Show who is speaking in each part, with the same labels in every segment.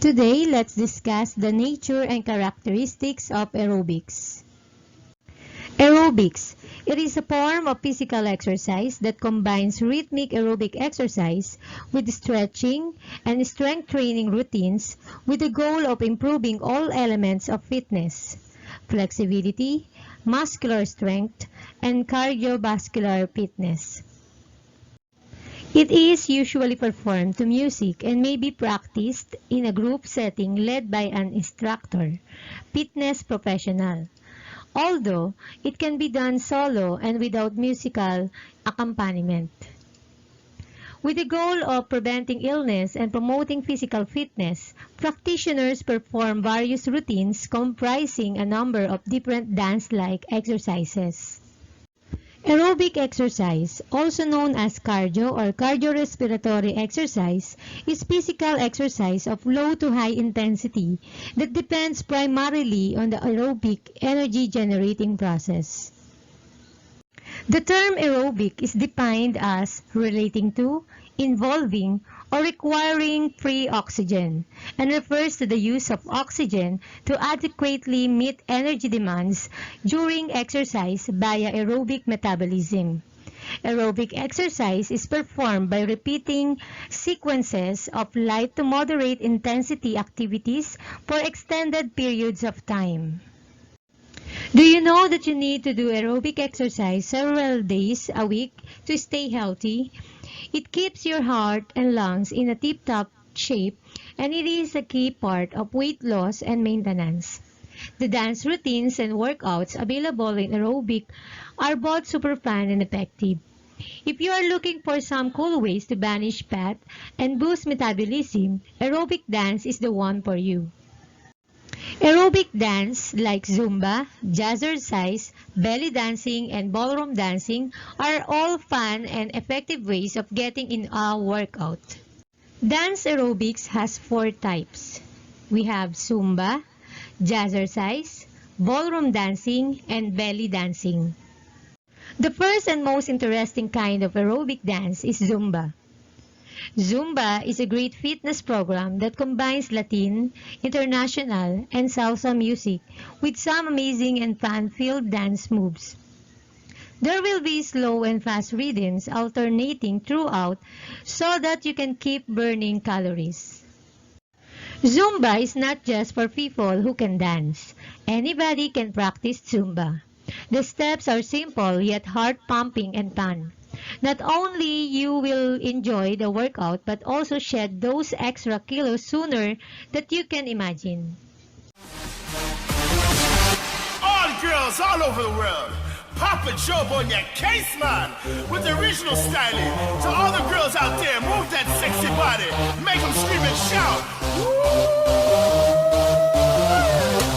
Speaker 1: Today, let's discuss the nature and characteristics of aerobics. Aerobics. It is a form of physical exercise that combines rhythmic aerobic exercise with stretching and strength training routines with the goal of improving all elements of fitness, flexibility, muscular strength, and cardiovascular fitness. It is usually performed to music and may be practiced in a group setting led by an instructor, fitness professional. Although it can be done solo and without musical accompaniment. With the goal of preventing illness and promoting physical fitness, practitioners perform various routines comprising a number of different dance-like exercises. Aerobic exercise, also known as cardio or cardiorespiratory exercise, is physical exercise of low to high intensity that depends primarily on the aerobic energy generating process. The term aerobic is defined as relating to, involving, or requiring free oxygen, and refers to the use of oxygen to adequately meet energy demands during exercise via aerobic metabolism. Aerobic exercise is performed by repeating sequences of light to moderate intensity activities for extended periods of time. Do you know that you need to do aerobic exercise several days a week to stay healthy? It keeps your heart and lungs in a tip-top shape, and it is a key part of weight loss and maintenance. The dance routines and workouts available in aerobic are both super fun and effective. If you are looking for some cool ways to banish fat and boost metabolism, aerobic dance is the one for you. Aerobic dance like Zumba, jazzercise, belly dancing, and ballroom dancing are all fun and effective ways of getting in a workout. Dance aerobics has four types. We have Zumba, jazzercise, ballroom dancing, and belly dancing. The first and most interesting kind of aerobic dance is Zumba. Zumba is a great fitness program that combines Latin, international, and salsa music with some amazing and fun-filled dance moves. There will be slow and fast rhythms alternating throughout so that you can keep burning calories. Zumba is not just for people who can dance. Anybody can practice Zumba. The steps are simple yet heart-pumping and fun. Not only you will enjoy the workout but also shed those extra kilos sooner that you can imagine.
Speaker 2: All girls all over the world, Papa Job on your case, man, with the original styling. To all the girls out there, move that sexy body, make them scream and shout.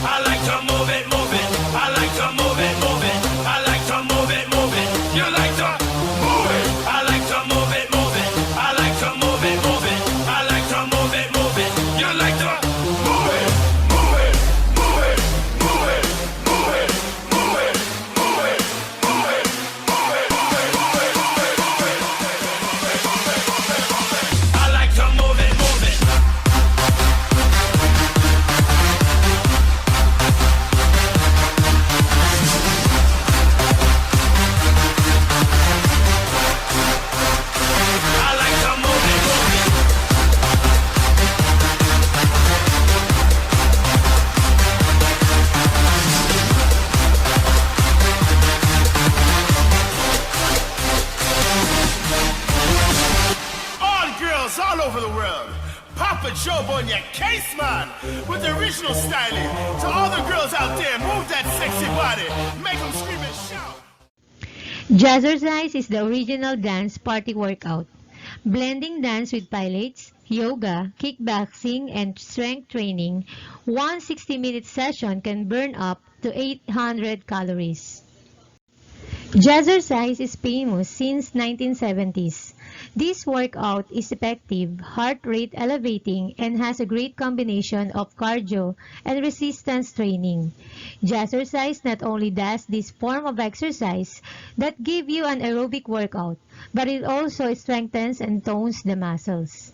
Speaker 2: I like to move it, move it. I like to move it, move it. I like to move it, move it. You like to move it. I like to move it, move it. I like to move it, move it. I like to move it, move it. You like to move it, move it, move it, move it, move it, move it, move it, move it, move it, move it, move it, move it. I like to move it, move it. I like to move it, move it. All girls all over the world, Papa Job on your case, man, with the original styling. To all the girls out there, move that sexy body, make them scream and shout.
Speaker 1: Jazzercise is the original dance party workout. Blending dance with pilates, yoga, kickboxing, and strength training, one 60-minute session can burn up to 800 calories. Jazzercise is famous since 1970s. This workout is effective, heart rate elevating, and has a great combination of cardio and resistance training. Jazzercise not only does this form of exercise that give you an aerobic workout, but it also strengthens and tones the muscles.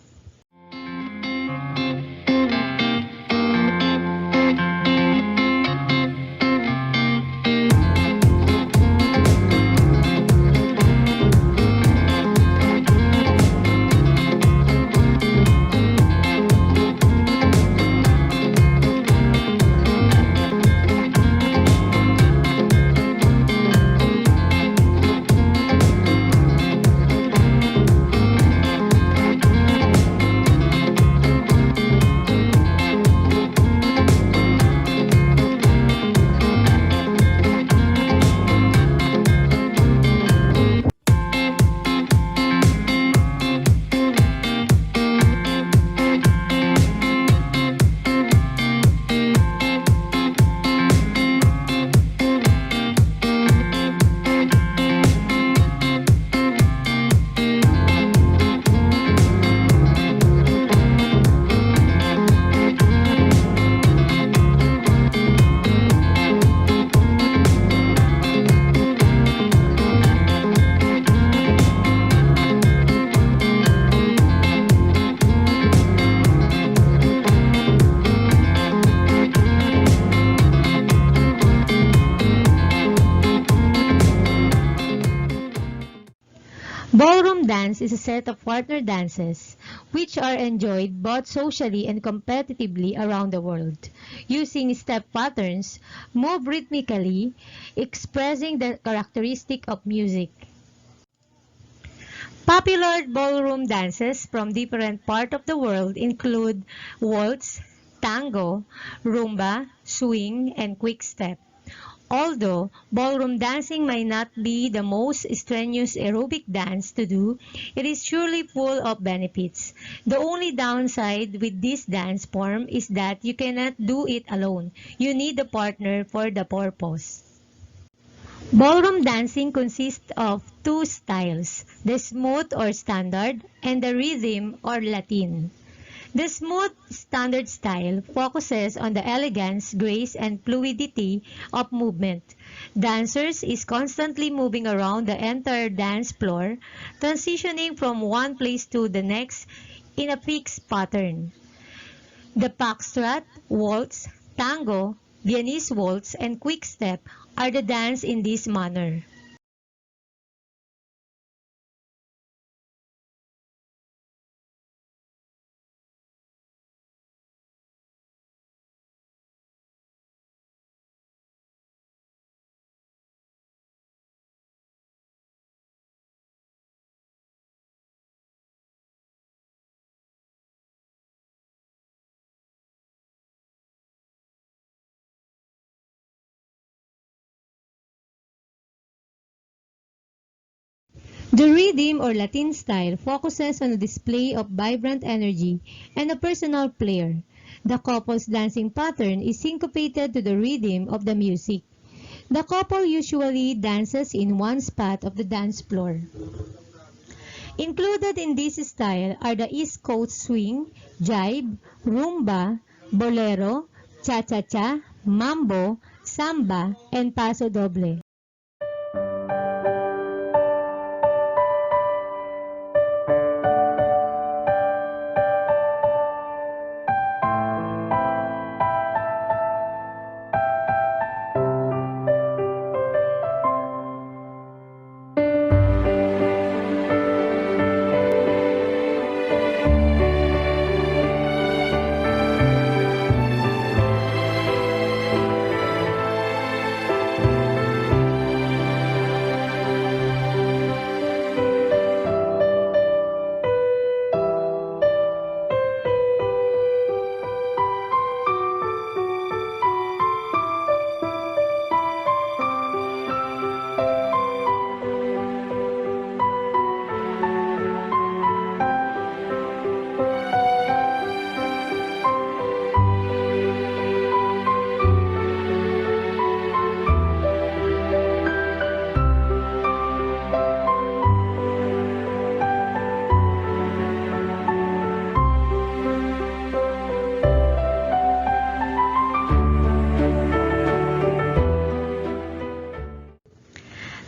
Speaker 1: Ballroom dance is a set of partner dances which are enjoyed both socially and competitively around the world. Using step patterns, move rhythmically, expressing the characteristic of music. Popular ballroom dances from different parts of the world include waltz, tango, rumba, swing, and quick step. Although ballroom dancing may not be the most strenuous aerobic dance to do, it is surely full of benefits. The only downside with this dance form is that you cannot do it alone. You need a partner for the purpose. Ballroom dancing consists of two styles, the smooth or standard and the rhythm or Latin. The smooth standard style focuses on the elegance, grace, and fluidity of movement. Dancers is constantly moving around the entire dance floor, transitioning from one place to the next in a fixed pattern. The foxtrot, waltz, tango, Viennese waltz, and quick step are the dance in this manner. The rhythm or Latin style focuses on the display of vibrant energy and a personal flair. The couple's dancing pattern is syncopated to the rhythm of the music. The couple usually dances in one spot of the dance floor. Included in this style are the East Coast swing, jive, rumba, bolero, cha-cha-cha, mambo, samba, and paso doble.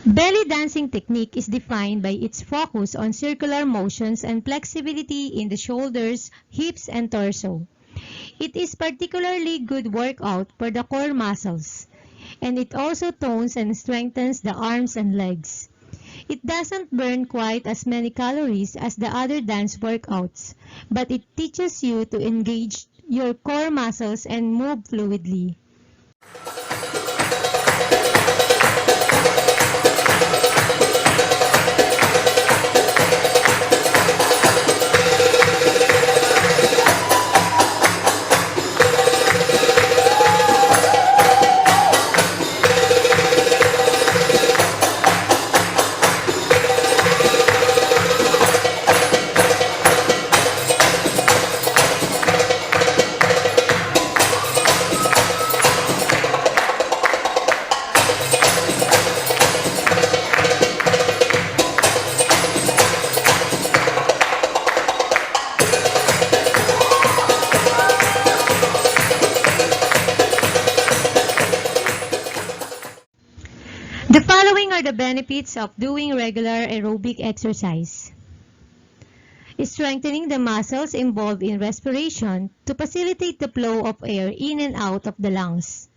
Speaker 1: Belly dancing technique is defined by its focus on circular motions and flexibility in the shoulders, hips, and torso. It is particularly good workout for the core muscles, and it also tones and strengthens the arms and legs. It doesn't burn quite as many calories as the other dance workouts, but it teaches you to engage your core muscles and move fluidly. The following are the benefits of doing regular aerobic exercise. Strengthening the muscles involved in respiration to facilitate the flow of air in and out of the lungs.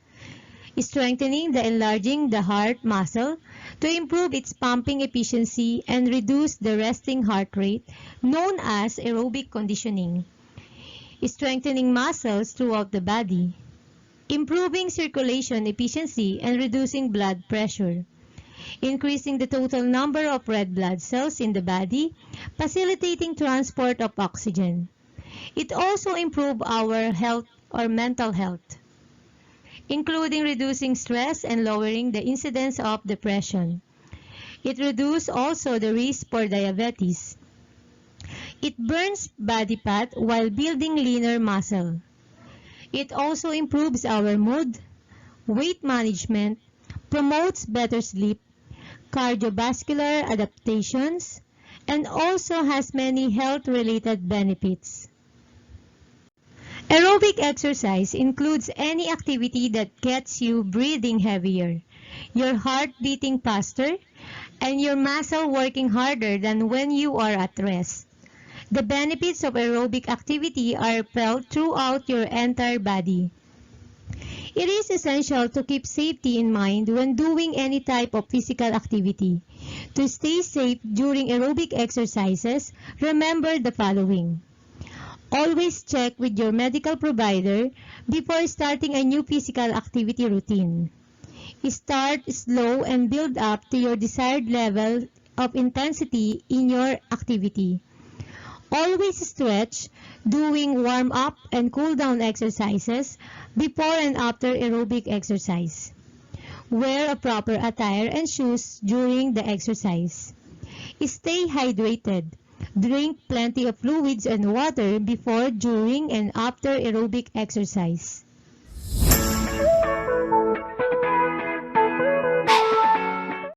Speaker 1: Strengthening the enlarging the heart muscle to improve its pumping efficiency and reduce the resting heart rate, known as aerobic conditioning, strengthening muscles throughout the body, improving circulation efficiency and reducing blood pressure, increasing the total number of red blood cells in the body, facilitating transport of oxygen. It also improves our health or mental health, including reducing stress and lowering the incidence of depression. It reduces also the risk for diabetes. It burns body fat while building leaner muscle. It also improves our mood, weight management, promotes better sleep, cardiovascular adaptations, and also has many health-related benefits. Aerobic exercise includes any activity that gets you breathing heavier, your heart beating faster, and your muscle working harder than when you are at rest. The benefits of aerobic activity are felt throughout your entire body. It is essential to keep safety in mind when doing any type of physical activity. To stay safe during aerobic exercises, remember the following. Always check with your medical provider before starting a new physical activity routine. Start slow and build up to your desired level of intensity in your activity. Always stretch, doing warm-up and cool-down exercises before and after aerobic exercise. Wear a proper attire and shoes during the exercise. Stay hydrated. Drink plenty of fluids and water before, during, and after aerobic exercise.